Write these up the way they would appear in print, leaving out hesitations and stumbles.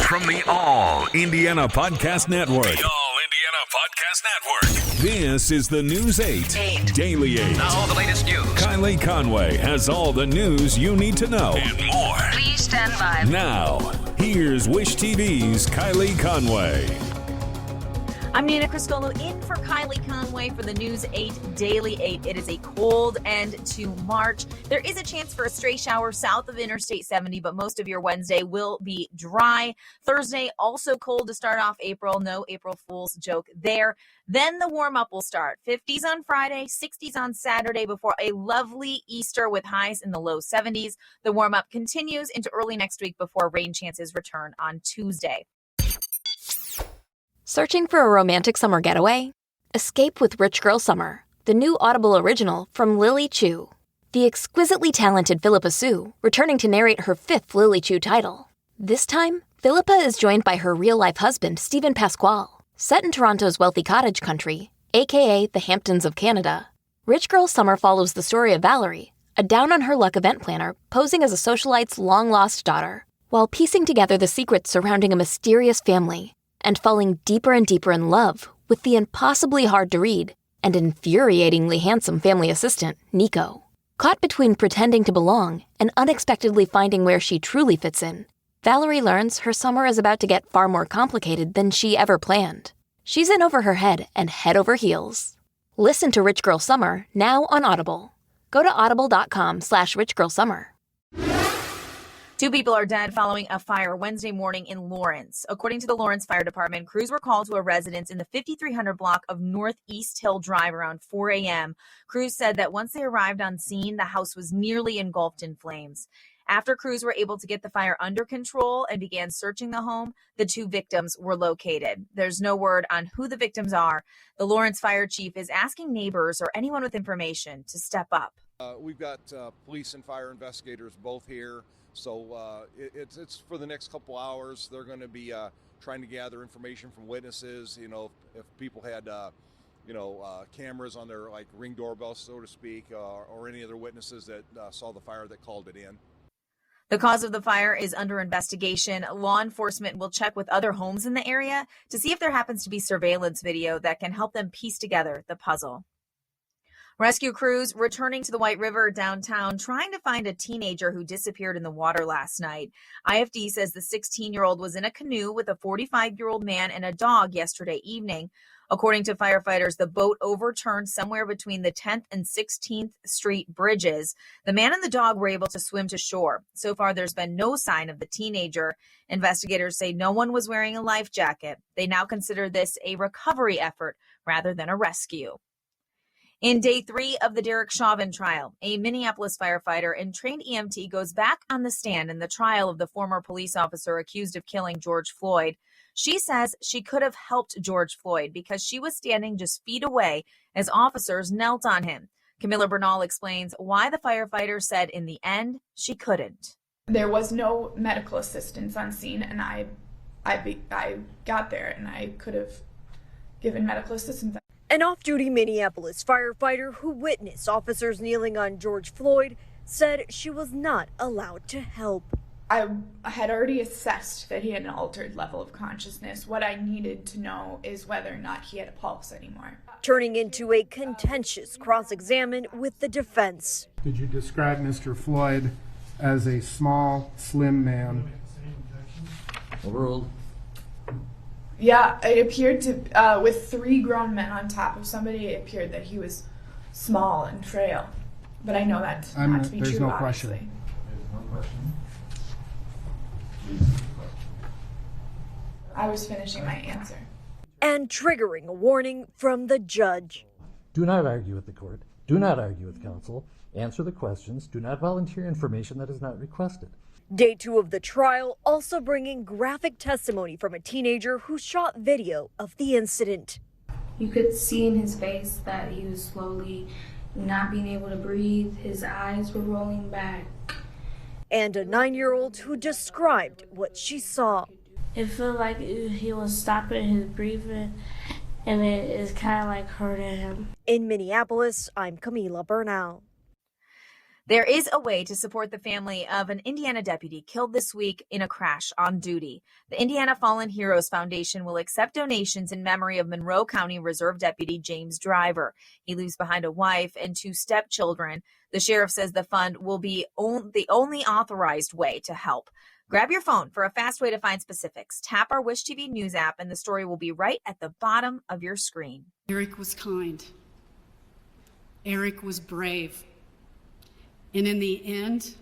from the All Indiana Podcast Network. The All Indiana Podcast Network. This is the News 8 Daily 8. Now all the latest news. Kylie Conway has all the news you need to know. And more. Please stand by. Now, here's Wish TV's Kylie Conway. I'm Nina Cristolo in for Kylie Conway for the News 8 Daily 8. It is a cold end to March. There is a chance for a stray shower south of Interstate 70, but most of your Wednesday will be dry. Thursday, also cold to start off April. No April Fool's joke there. Then the warm-up will start. 50s on Friday, 60s on Saturday before a lovely Easter with highs in the low 70s. The warm-up continues into early next week before rain chances return on Tuesday. Searching for a romantic summer getaway? Escape with Rich Girl Summer, the new Audible original from Lily Chu. The exquisitely talented Philippa Sue, returning to narrate her 5th Lily Chu title. This time, Philippa is joined by her real-life husband, Stephen Pasquale. Set in Toronto's wealthy cottage country, aka the Hamptons of Canada, Rich Girl Summer follows the story of Valerie, a down-on-her-luck event planner posing as a socialite's long-lost daughter, while piecing together the secrets surrounding a mysterious family and falling deeper and deeper in love with the impossibly hard-to-read and infuriatingly handsome family assistant, Nico. Caught between pretending to belong and unexpectedly finding where she truly fits in, Valerie learns her summer is about to get far more complicated than she ever planned. She's in over her head and head over heels. Listen to Rich Girl Summer now on Audible. Go to audible.com/richgirlsummer. 2 people are dead following a fire Wednesday morning in Lawrence. According to the Lawrence Fire Department, crews were called to a residence in the 5300 block of Northeast Hill Drive around 4 a.m. Crews said that once they arrived on scene, the house was nearly engulfed in flames. After crews were able to get the fire under control and began searching the home, the 2 victims were located. There's no word on who the victims are. The Lawrence Fire Chief is asking neighbors or anyone with information to step up. We've got police and fire investigators both here. So it's for the next couple hours. They're going to be trying to gather information from witnesses. You know, if people had, cameras on their ring doorbells, so to speak, or any other witnesses that saw the fire that called it in. The cause of the fire is under investigation. Law enforcement will check with other homes in the area to see if there happens to be surveillance video that can help them piece together the puzzle. Rescue crews returning to the White River downtown trying to find a teenager who disappeared in the water last night. IFD says the 16-year-old was in a canoe with a 45-year-old man and a dog yesterday evening. According to firefighters, the boat overturned somewhere between the 10th and 16th Street bridges. The man and the dog were able to swim to shore. So far, there's been no sign of the teenager. Investigators say no one was wearing a life jacket. They now consider this a recovery effort rather than a rescue. In day 3 of the Derek Chauvin trial, a Minneapolis firefighter and trained EMT goes back on the stand in the trial of the former police officer accused of killing George Floyd. She says she could have helped George Floyd because she was standing just feet away as officers knelt on him. Camilla Bernal explains why the firefighter said in the end she couldn't. There was no medical assistance on scene, and I got there and I could have given medical assistance. An off-duty Minneapolis firefighter who witnessed officers kneeling on George Floyd said she was not allowed to help. I had already assessed that he had an altered level of consciousness. What I needed to know is whether or not he had a pulse anymore. Turning into a contentious cross-examine with the defense. Did you describe Mr. Floyd as a small, slim man? Overruled. Yeah, it appeared to, with 3 grown men on top of somebody, it appeared that he was small and frail. But I know that not to be there's true, no obviously. question. There's no question. I was finishing my answer. And triggering a warning from the judge. Do not argue with the court. Do not argue with counsel. Answer the questions. Do not volunteer information that is not requested. Day 2 of the trial also bringing graphic testimony from a teenager who shot video of the incident. You could see in his face that he was slowly not being able to breathe. His eyes were rolling back. And a 9-year-old who described what she saw. It felt like he was stopping his breathing, and it's kind of like hurting him. In Minneapolis, I'm Camila Bernal. There is a way to support the family of an Indiana deputy killed this week in a crash on duty. The Indiana Fallen Heroes Foundation will accept donations in memory of Monroe County Reserve Deputy James Driver. He leaves behind a wife and 2 stepchildren. The sheriff says the fund will be the only authorized way to help. Grab your phone for a fast way to find specifics. Tap our Wish TV News app and the story will be right at the bottom of your screen. Eric was kind. Eric was brave. And in the end,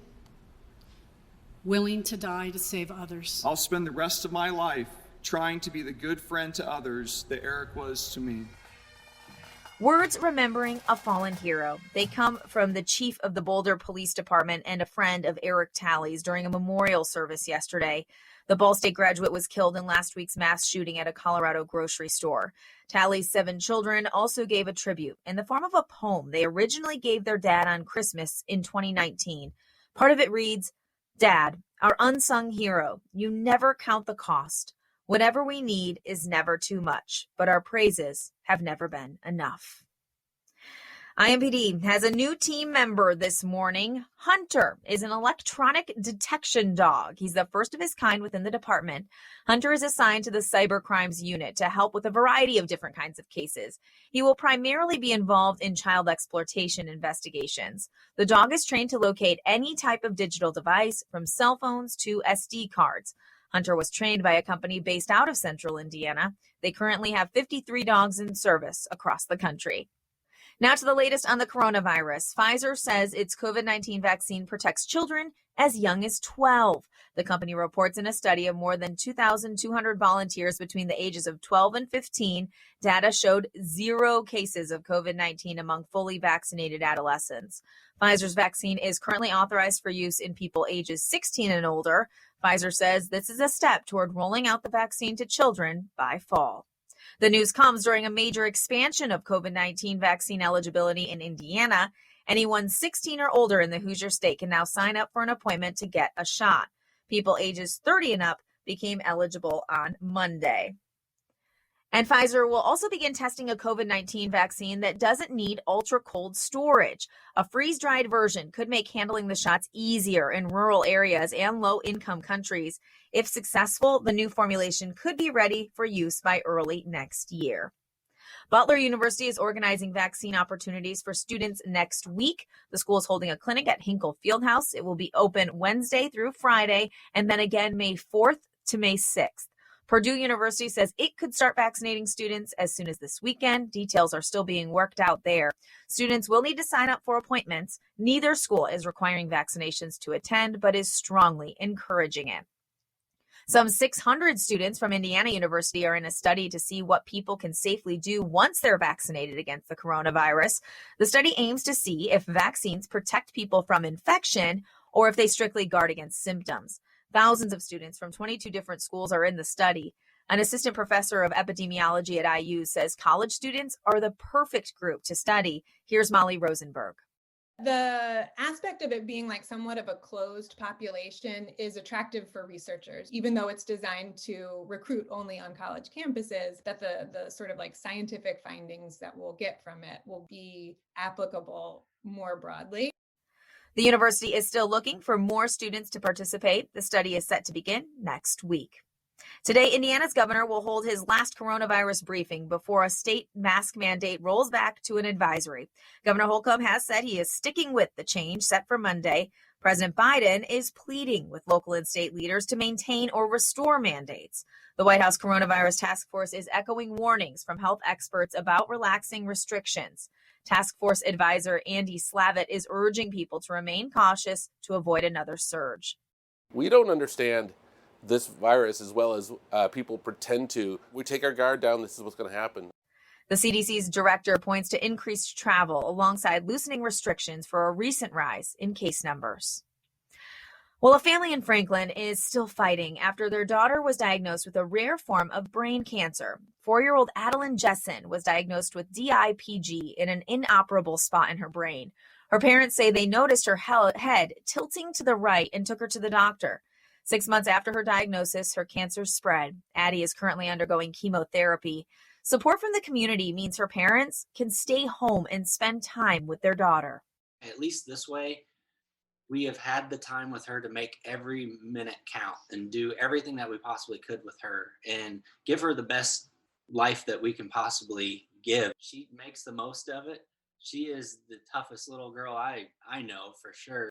willing to die to save others. I'll spend the rest of my life trying to be the good friend to others that Eric was to me. Words remembering a fallen hero. They come from the chief of the Boulder Police Department and a friend of Eric Talley's during a memorial service yesterday. The Ball State graduate was killed in last week's mass shooting at a Colorado grocery store. Talley's 7 children also gave a tribute in the form of a poem they originally gave their dad on Christmas in 2019. Part of it reads, "Dad, our unsung hero, you never count the cost. Whatever we need is never too much, but our praises have never been enough." IMPD has a new team member this morning. Hunter is an electronic detection dog. He's the first of his kind within the department. Hunter is assigned to the cyber crimes unit to help with a variety of different kinds of cases. He will primarily be involved in child exploitation investigations. The dog is trained to locate any type of digital device, from cell phones to SD cards. Hunter was trained by a company based out of central Indiana. They currently have 53 dogs in service across the country. Now to the latest on the coronavirus. Pfizer says its COVID-19 vaccine protects children as young as 12. The company reports in a study of more than 2,200 volunteers between the ages of 12 and 15, data showed 0 cases of COVID-19 among fully vaccinated adolescents. Pfizer's vaccine is currently authorized for use in people ages 16 and older. Pfizer says this is a step toward rolling out the vaccine to children by fall. The news comes during a major expansion of COVID-19 vaccine eligibility in Indiana. Anyone 16 or older in the Hoosier State can now sign up for an appointment to get a shot. People ages 30 and up became eligible on Monday. And Pfizer will also begin testing a COVID-19 vaccine that doesn't need ultra-cold storage. A freeze-dried version could make handling the shots easier in rural areas and low-income countries. If successful, the new formulation could be ready for use by early next year. Butler University is organizing vaccine opportunities for students next week. The school is holding a clinic at Hinkle Fieldhouse. It will be open Wednesday through Friday, and then again May 4th to May 6th. Purdue University says it could start vaccinating students as soon as this weekend. Details are still being worked out there. Students will need to sign up for appointments. Neither school is requiring vaccinations to attend, but is strongly encouraging it. Some 600 students from Indiana University are in a study to see what people can safely do once they're vaccinated against the coronavirus. The study aims to see if vaccines protect people from infection or if they strictly guard against symptoms. Thousands of students from 22 different schools are in the study. An assistant professor of epidemiology at IU says college students are the perfect group to study. Here's Molly Rosenberg. The aspect of it being like somewhat of a closed population is attractive for researchers, even though it's designed to recruit only on college campuses, that the sort of like scientific findings that we'll get from it will be applicable more broadly. The university is still looking for more students to participate. The study is set to begin next week. Today, Indiana's governor will hold his last coronavirus briefing before a state mask mandate rolls back to an advisory. Governor Holcomb has said he is sticking with the change set for Monday. President Biden is pleading with local and state leaders to maintain or restore mandates. The White House Coronavirus Task Force is echoing warnings from health experts about relaxing restrictions. Task Force advisor Andy Slavitt is urging people to remain cautious to avoid another surge. We don't understand this virus as well as people pretend to. We take our guard down. This is what's going to happen. The CDC's director points to increased travel alongside loosening restrictions for a recent rise in case numbers. Well, a family in Franklin is still fighting after their daughter was diagnosed with a rare form of brain cancer. 4-year-old Adeline Jessen was diagnosed with DIPG in an inoperable spot in her brain. Her parents say they noticed her head tilting to the right and took her to the doctor. 6 months after her diagnosis, her cancer spread. Addie is currently undergoing chemotherapy. Support from the community means her parents can stay home and spend time with their daughter. At least this way, we have had the time with her to make every minute count and do everything that we possibly could with her and give her the best life that we can possibly give. She makes the most of it. She is the toughest little girl I know for sure.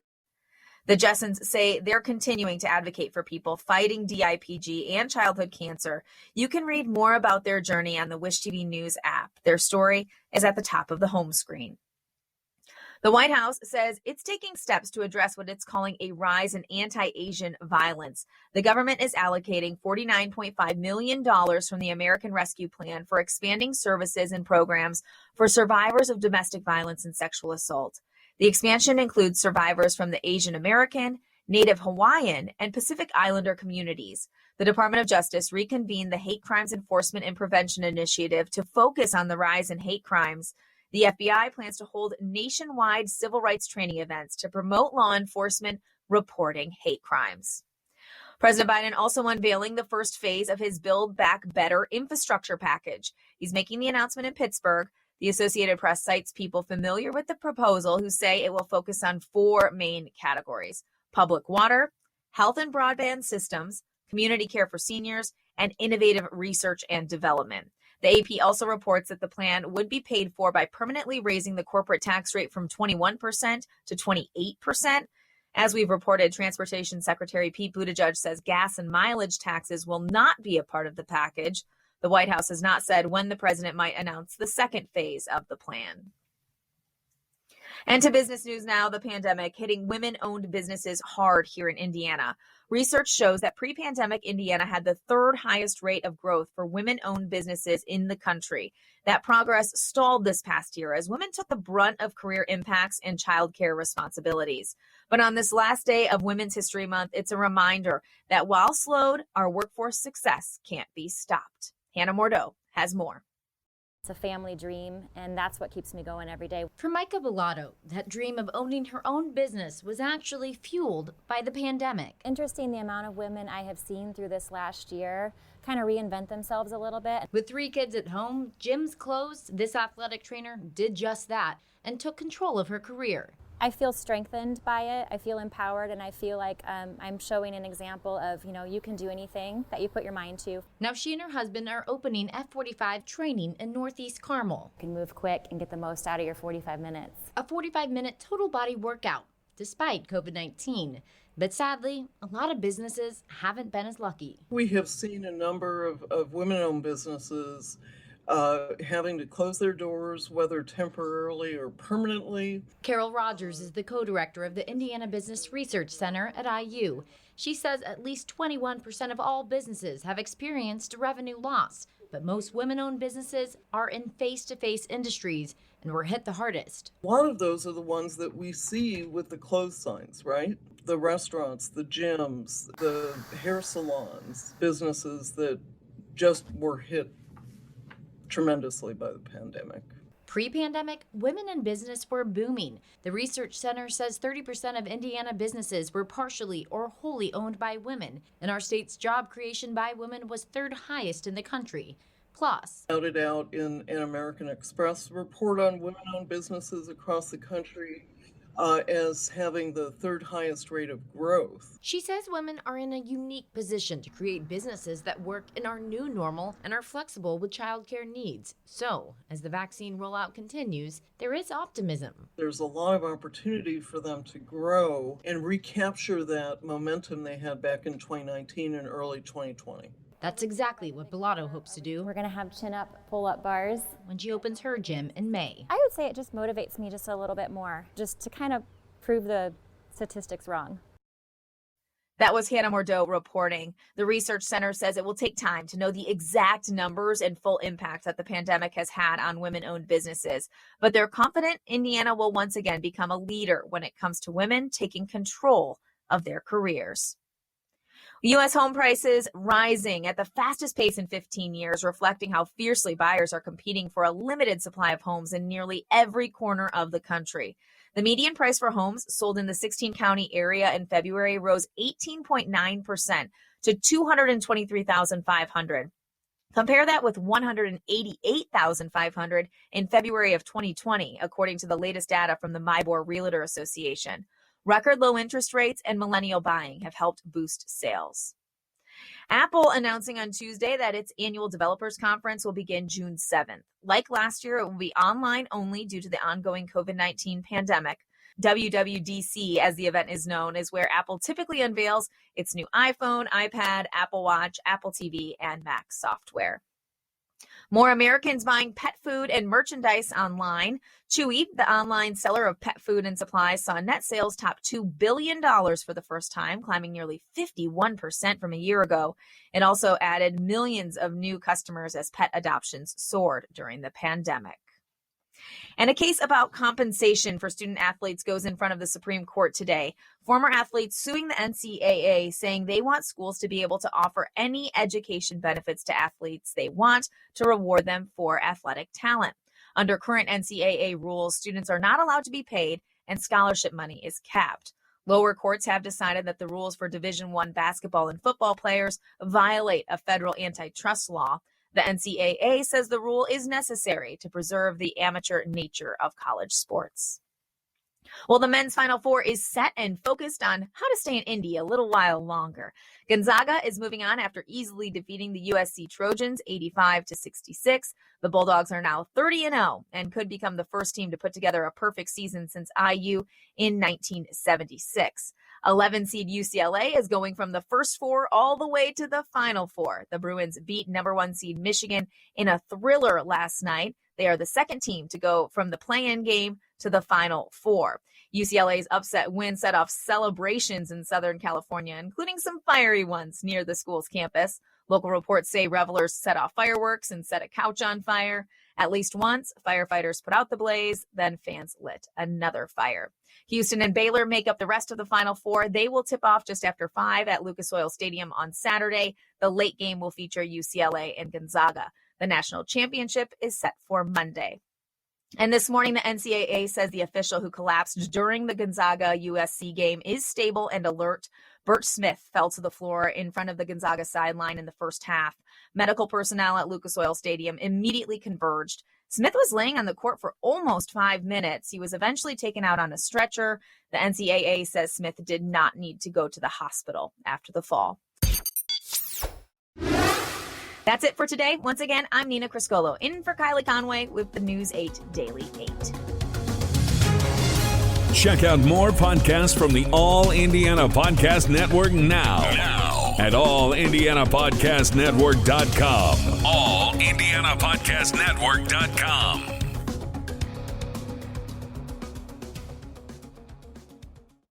The Jessens say they're continuing to advocate for people fighting DIPG and childhood cancer. You can read more about their journey on the Wish TV News app. Their story is at the top of the home screen. The White House says it's taking steps to address what it's calling a rise in anti-Asian violence. The government is allocating $49.5 million from the American Rescue Plan for expanding services and programs for survivors of domestic violence and sexual assault. The expansion includes survivors from the Asian American, Native Hawaiian, and Pacific Islander communities. The Department of Justice reconvened the Hate Crimes Enforcement and Prevention Initiative to focus on the rise in hate crimes. The FBI plans to hold nationwide civil rights training events to promote law enforcement reporting hate crimes. President Biden also unveiling the first phase of his Build Back Better infrastructure package. He's making the announcement in Pittsburgh. The Associated Press cites people familiar with the proposal who say it will focus on 4 main categories: public water, health and broadband systems, community care for seniors, and innovative research and development. The AP also reports that the plan would be paid for by permanently raising the corporate tax rate from 21% to 28%. As we've reported, Transportation Secretary Pete Buttigieg says gas and mileage taxes will not be a part of the package. The White House has not said when the president might announce the second phase of the plan. And to business news now, the pandemic hitting women-owned businesses hard here in Indiana. Research shows that pre-pandemic Indiana had the 3rd highest rate of growth for women-owned businesses in the country. That progress stalled this past year as women took the brunt of career impacts and childcare responsibilities. But on this last day of Women's History Month, it's a reminder that while slowed, our workforce success can't be stopped. Hannah Mordeau has more. It's a family dream, and that's what keeps me going every day. For Micah Bellato, that dream of owning her own business was actually fueled by the pandemic. Interesting the amount of women I have seen through this last year kind of reinvent themselves a little bit. With 3 kids at home, gyms closed, this athletic trainer did just that and took control of her career. I feel strengthened by it. I feel empowered, and I feel like I'm showing an example of, you can do anything that you put your mind to. Now she and her husband are opening F45 training in Northeast Carmel. You can move quick and get the most out of your 45 minutes. A 45-minute total body workout, despite COVID-19. But sadly, a lot of businesses haven't been as lucky. We have seen a number of women-owned businesses having to close their doors, whether temporarily or permanently. Carol Rogers is the co-director of the Indiana Business Research Center at IU. She says at least 21% of all businesses have experienced revenue loss, but most women-owned businesses are in face-to-face industries and were hit the hardest. A lot of those are the ones that we see with the close signs, right? The restaurants, the gyms, the hair salons, businesses that just were hit tremendously by the pandemic. Pre-pandemic, women in business were booming. The research center says 30% of Indiana businesses were partially or wholly owned by women, and our state's job creation by women was 3rd highest in the country. Plus, outed out in an American Express report on women-owned businesses across the country as having the 3rd highest rate of growth. She says women are in a unique position to create businesses that work in our new normal and are flexible with childcare needs. So, as the vaccine rollout continues, there is optimism. There's a lot of opportunity for them to grow and recapture that momentum they had back in 2019 and early 2020. That's exactly what Bellato hopes to do. We're going to have chin-up, pull-up bars when she opens her gym in May. I would say it just motivates me just a little bit more, just to kind of prove the statistics wrong. That was Hannah Mordeau reporting. The research center says it will take time to know the exact numbers and full impact that the pandemic has had on women-owned businesses, but they're confident Indiana will once again become a leader when it comes to women taking control of their careers. U.S. home prices rising at the fastest pace in 15 years, reflecting how fiercely buyers are competing for a limited supply of homes in nearly every corner of the country. The median price for homes sold in the 16-county area in February rose 18.9% to $223,500. Compare that with $188,500 in February of 2020, according to the latest data from the Mybor Realtor Association. Record low interest rates and millennial buying have helped boost sales. Apple announcing on Tuesday that its annual developers conference will begin June 7th. Like last year, it will be online only due to the ongoing COVID-19 pandemic. WWDC, as the event is known, is where Apple typically unveils its new iPhone, iPad, Apple Watch, Apple TV, and Mac software. More Americans buying pet food and merchandise online. Chewy, the online seller of pet food and supplies, saw net sales top $2 billion for the first time, climbing nearly 51% from a year ago. It also added millions of new customers as pet adoptions soared during the pandemic. And a case about compensation for student athletes goes in front of the Supreme Court today. Former athletes suing the NCAA, saying they want schools to be able to offer any education benefits to athletes they want to reward them for athletic talent. Under current NCAA rules, students are not allowed to be paid and scholarship money is capped. Lower courts have decided that the rules for Division I basketball and football players violate a federal antitrust law. The NCAA says the rule is necessary to preserve the amateur nature of college sports. Well, the men's Final Four is set and focused on how to stay in Indy a little while longer. Gonzaga is moving on after easily defeating the USC Trojans 85-66. The Bulldogs are now 30-0 and could become the first team to put together a perfect season since IU in 1976. 11-seed UCLA is going from the first four all the way to the Final Four. The Bruins beat number 1 seed Michigan in a thriller last night. They are the second team to go from the play-in game to the Final Four. UCLA's upset win set off celebrations in Southern California, including some fiery ones near the school's campus. Local reports say revelers set off fireworks and set a couch on fire. At least once, firefighters put out the blaze, then fans lit another fire. Houston and Baylor make up the rest of the Final Four. They will tip off just after 5 at Lucas Oil Stadium on Saturday. The late game will feature UCLA and Gonzaga. The national championship is set for Monday. And this morning, the NCAA says the official who collapsed during the Gonzaga-USC game is stable and alert. Bert Smith fell to the floor in front of the Gonzaga sideline in the first half. Medical personnel at Lucas Oil Stadium immediately converged. Smith was laying on the court for almost 5 minutes. He was eventually taken out on a stretcher. The NCAA says Smith did not need to go to the hospital after the fall. That's it for today. Once again, I'm Nina Criscolo, in for Kylie Conway with the News 8 Daily 8. Check out more podcasts from the All Indiana Podcast Network now at allindianapodcastnetwork.com. allindianapodcastnetwork.com.